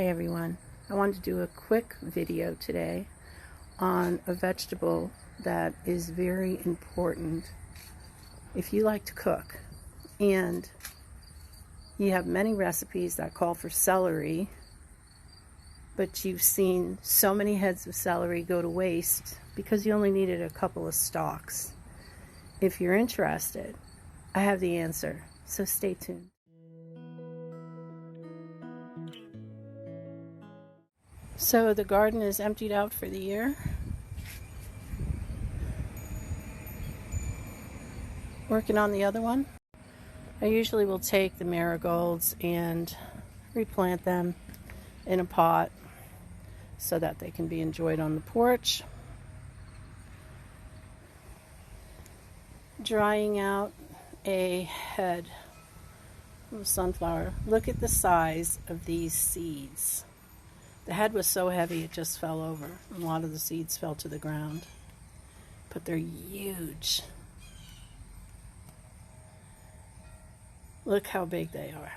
Hi everyone. I wanted to do a quick video today on a vegetable that is very important if you like to cook and you have many recipes that call for celery, but you've seen so many heads of celery go to waste because you only needed a couple of stalks. If you're interested, I have the answer, so stay tuned. So the garden is emptied out for the year. Working on the other one. I usually will take the marigolds and replant them in a pot so that they can be enjoyed on the porch. Drying out a head of sunflower. Look at the size of these seeds. The head was so heavy it just fell over. A lot of the seeds fell to the ground. But they're huge. Look how big they are.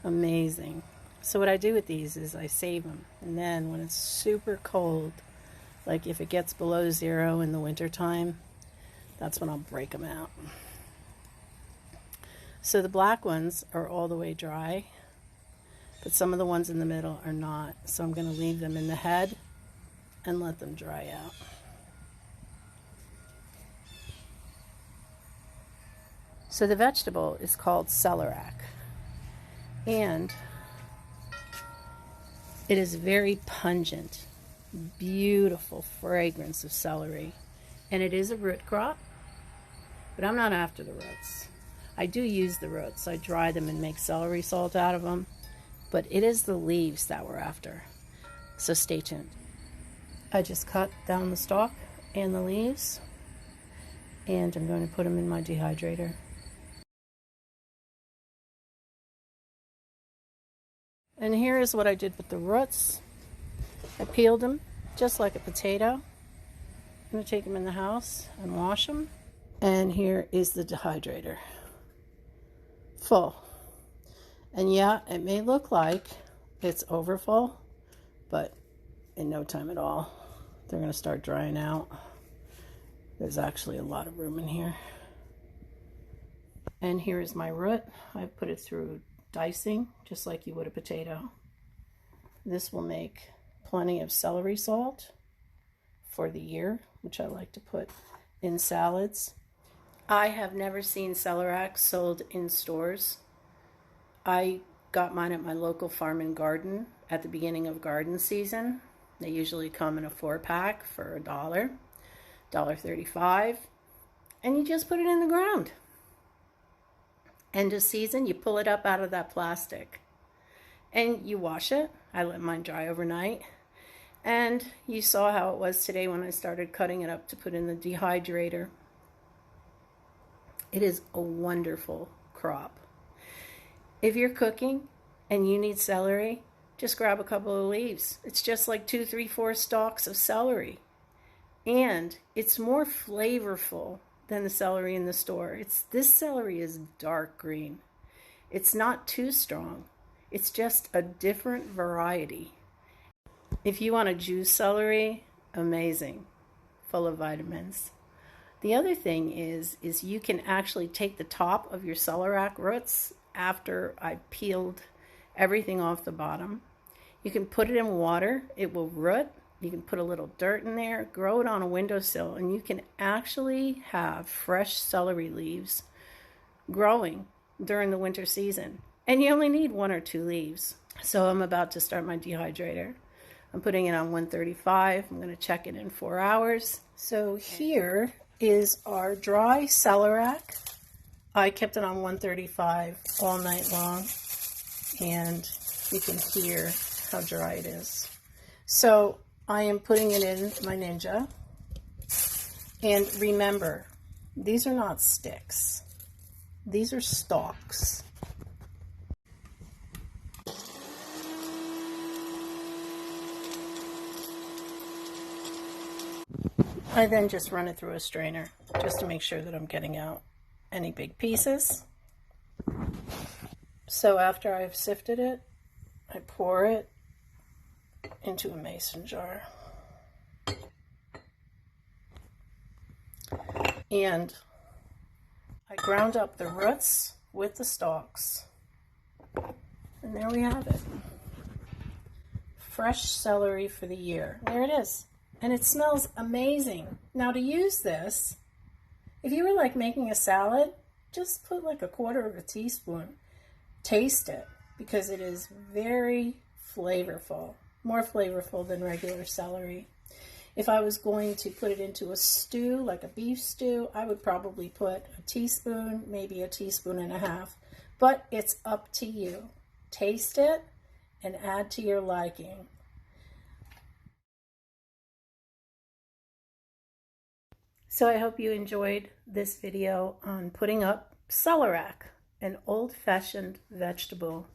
Amazing. So what I do with these is I save them. And then when it's super cold, like if it gets below 0 in the wintertime, that's when I'll break them out. So the black ones are all the way dry. But some of the ones in the middle are not. So I'm going to leave them in the head and let them dry out. So the vegetable is called Celeriac. And it is very pungent, beautiful fragrance of celery. And it is a root crop, but I'm not after the roots. I do use the roots. I dry them and make celery salt out of them. But it is the leaves that we're after. So stay tuned. I just cut down the stalk and the leaves, and I'm going to put them in my dehydrator. And here is what I did with the roots. I peeled them just like a potato. I'm going to take them in the house and wash them. And here is the dehydrator. Full. And yeah, it may look like it's overfull, but in no time at all, they're going to start drying out. There's actually a lot of room in here. And here is my root. I put it through dicing, just like you would a potato. This will make plenty of celery salt for the year, which I like to put in salads. I have never seen celeriac sold in stores. I got mine at my local farm and garden at the beginning of garden season. They usually come in a 4-pack for $1, $1.35, and you just put it in the ground. End of season, you pull it up out of that plastic and you wash it. I let mine dry overnight, and you saw how it was today when I started cutting it up to put in the dehydrator. It is a wonderful crop. If you're cooking and you need celery, just grab a couple of leaves. It's just like 2, 3, 4 stalks of celery. And it's more flavorful than the celery in the store. This celery is dark green. It's not too strong. It's just a different variety. If you want to juice celery, amazing. Full of vitamins. The other thing is you can actually take the top of your celeriac roots after I peeled everything off the bottom. You can put it in water, it will root. You can put a little dirt in there, grow it on a windowsill, and you can actually have fresh celery leaves growing during the winter season. And you only need 1 or 2 leaves. So I'm about to start my dehydrator. I'm putting it on 135. I'm going to check it in 4 hours. So here is our dry celeriac. I kept it on 135 all night long, and you can hear how dry it is. So I am putting it in my Ninja. And remember, these are not sticks. These are stalks. I then just run it through a strainer just to make sure that I'm getting out any big pieces. So after I've sifted it, I pour it into a mason jar. And I ground up the roots with the stalks. And there we have it. Fresh celery for the year. There it is. And it smells amazing. Now to use this, if you were like making a salad, just put like 1/4 teaspoon. Taste it, because it is very flavorful. More flavorful than regular celery. If I was going to put it into a stew, like a beef stew, I would probably put a teaspoon, maybe 1.5 teaspoons. But it's up to you. Taste it and add to your liking. So I hope you enjoyed this video on putting up Celeriac, an old-fashioned vegetable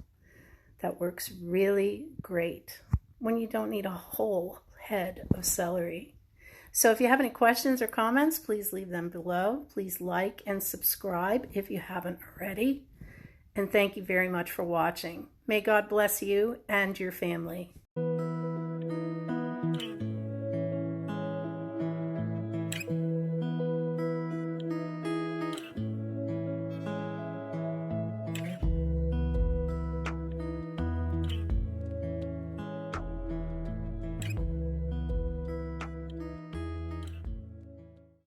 that works really great when you don't need a whole head of celery. So if you have any questions or comments, please leave them below. Please like and subscribe if you haven't already. And thank you very much for watching. May God bless you and your family.